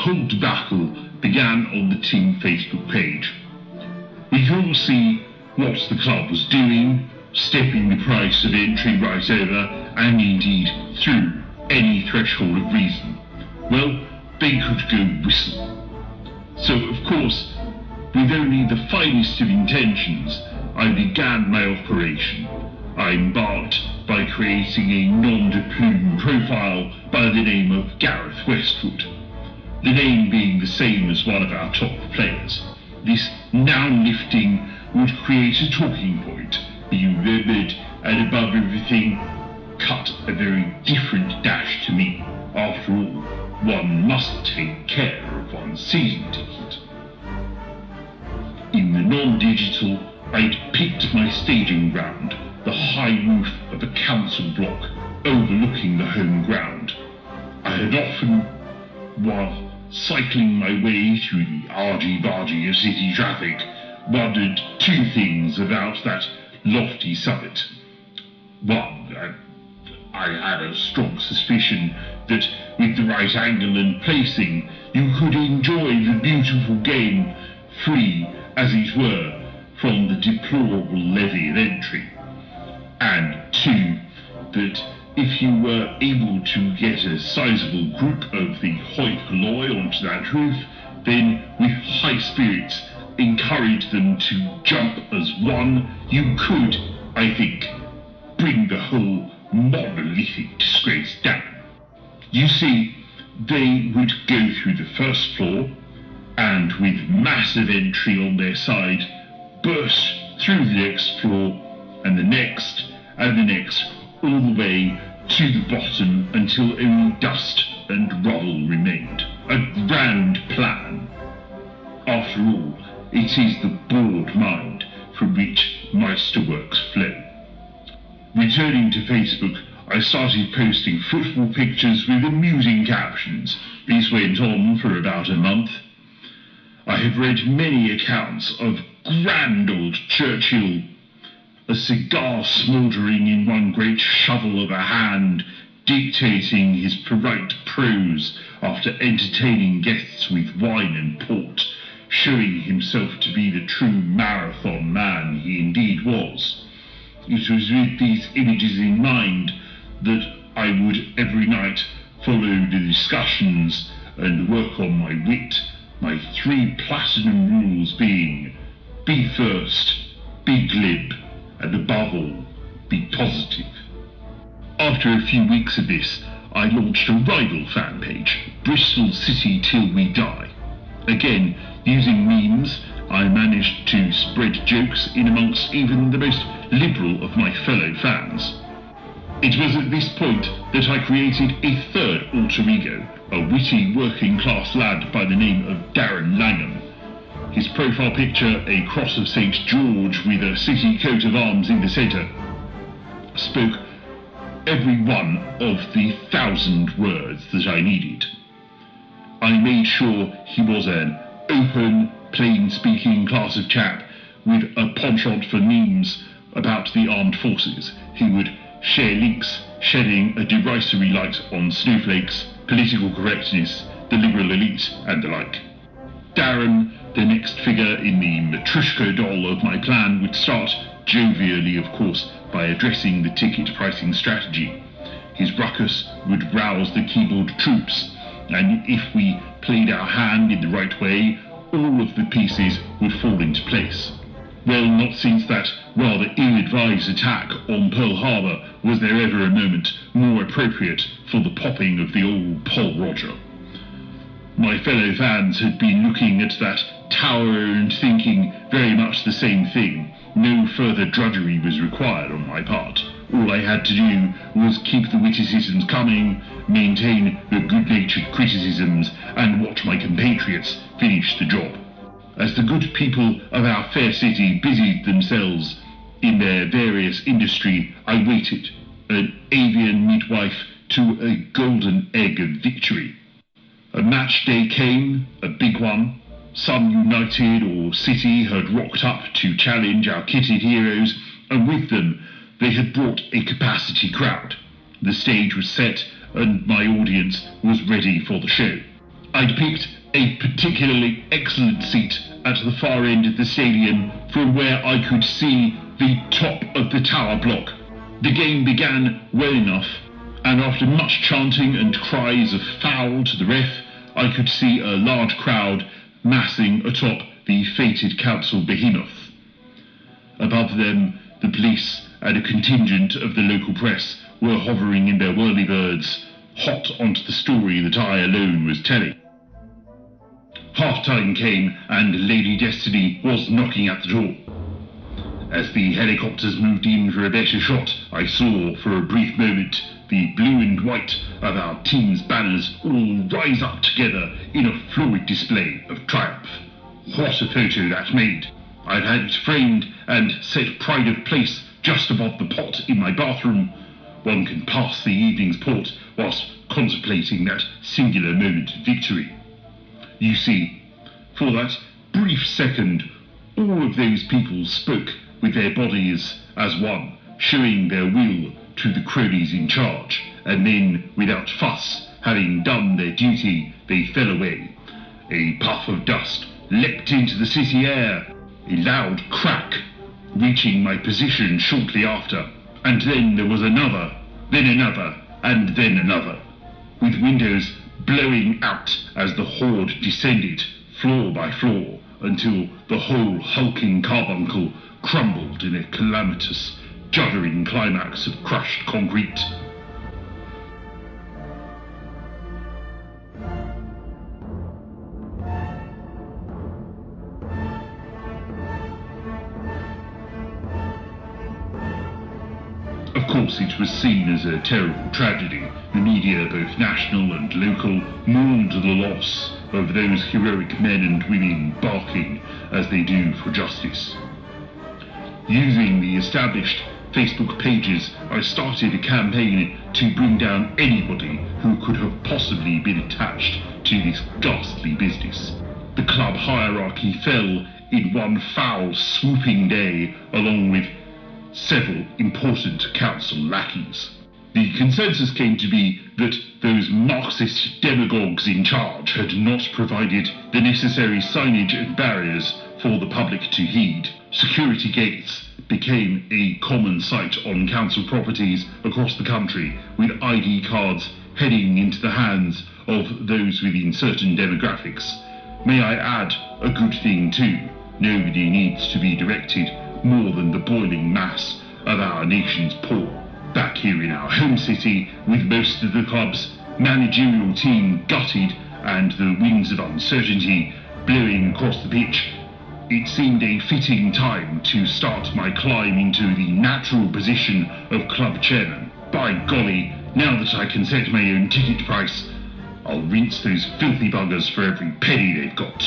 whole debacle began on the team Facebook page. We could all see what the club was doing, stepping the price of entry right over, and indeed through any threshold of reason. Well, they could go whistle. So, of course, with only the finest of intentions, I began my operation. I embarked by creating a non-de-plume profile by the name of Gareth Westwood, the name being the same as one of our top players. This noun lifting would create a talking point, be remembered, and above everything, cut a very different dash to me. After all, one must take care of one's season ticket. In the non-digital, I'd picked my staging ground, the high roof of a council block overlooking the home ground. I had often, while cycling my way through the argy-bargy of city traffic, wondered two things about that lofty summit. One, I had a strong suspicion that with the right angle and placing, you could enjoy the beautiful game free, as it were, from the deplorable levy of entry. And two, that if you were able to get a sizable group of the hoi polloi onto that roof, then with high spirits encourage them to jump as one, you could, I think, bring the whole monolithic disgrace down. You see, they would go through the first floor, and with massive entry on their side, burst through the next floor, and the next, all the way to the bottom until only dust and rubble remained. A grand plan. After all, it is the bored mind from which masterworks flow. Returning to Facebook, I started posting football pictures with amusing captions. This went on for about a month. I have read many accounts of grand old Churchill, a cigar smouldering in one great shovel of a hand, dictating his polite prose after entertaining guests with wine and port, showing himself to be the true marathon man he indeed was. It was with these images in mind that I would every night follow the discussions and work on my wit, my 3 platinum rules being: be first, be glib, and above all, be positive. After a few weeks of this, I launched a rival fan page, Bristol City Till We Die. Again, using memes, I managed to spread jokes in amongst even the most liberal of my fellow fans. It was at this point that I created a third alter ego, a witty working-class lad by the name of Darren Langham. His profile picture, a cross of St. George with a city coat of arms in the centre, spoke every one of the 1,000 words that I needed. I made sure he was an open, plain-speaking class of chap with a penchant for memes about the armed forces. He would share links shedding a derisory light on snowflakes, political correctness, the liberal elite, and the like. Darren, the next figure in the Matryoshka doll of my plan, would start jovially, of course, by addressing the ticket pricing strategy. His ruckus would rouse the keyboard troops, and if we played our hand in the right way, all of the pieces would fall into place. Well, not since that rather ill-advised attack on Pearl Harbor was there ever a moment more appropriate for the popping of the old Pol Roger. My fellow fans had been looking at that tower and thinking very much the same thing. No further drudgery was required on my part. All I had to do was keep the witticisms coming, maintain the good-natured criticisms, and watch my compatriots finish the job. As the good people of our fair city busied themselves in their various industry, I waited, an avian midwife to a golden egg of victory. A match day came, a big one. Some United or City had rocked up to challenge our kitted heroes, and with them they had brought a capacity crowd. The stage was set, and my audience was ready for the show. I'd picked a particularly excellent seat at the far end of the stadium from where I could see the top of the tower block. The game began well enough, and after much chanting and cries of foul to the ref, I could see a large crowd massing atop the fated council behemoth. Above them, the police and a contingent of the local press were hovering in their whirlybirds, hot onto the story that I alone was telling. Half-time came, and Lady Destiny was knocking at the door. As the helicopters moved in for a better shot, I saw, for a brief moment, the blue and white of our team's banners all rise up together in a florid display of triumph. What a photo that made! I've had it framed and set pride of place just above the pot in my bathroom. One can pass the evening's port whilst contemplating that singular moment of victory. You see, for that brief second, all of those people spoke with their bodies as one, showing their will to the cronies in charge, and then, without fuss, having done their duty, they fell away. A puff of dust leapt into the city air, a loud crack, reaching my position shortly after, and then there was another, then another, and then another, with windows blowing out as the horde descended, floor by floor, until the whole hulking carbuncle crumbled in a calamitous, juddering climax of crushed concrete. Of course, it was seen as a terrible tragedy. The media, both national and local, mourned the loss of those heroic men and women barking as they do for justice. Using the established Facebook pages, I started a campaign to bring down anybody who could have possibly been attached to this ghastly business. The club hierarchy fell in one foul, swooping day, along with several important council lackeys. The consensus came to be that those Marxist demagogues in charge had not provided the necessary signage and barriers for the public to heed. Security gates became a common sight on council properties across the country, with ID cards heading into the hands of those within certain demographics. May I add a good thing too? Nobody needs to be directed more than the boiling mass of our nation's poor. Back here in our home city, with most of the club's managerial team gutted and the winds of uncertainty blowing across the pitch, it seemed a fitting time to start my climb into the natural position of club chairman. By golly, now that I can set my own ticket price, I'll rinse those filthy buggers for every penny they've got.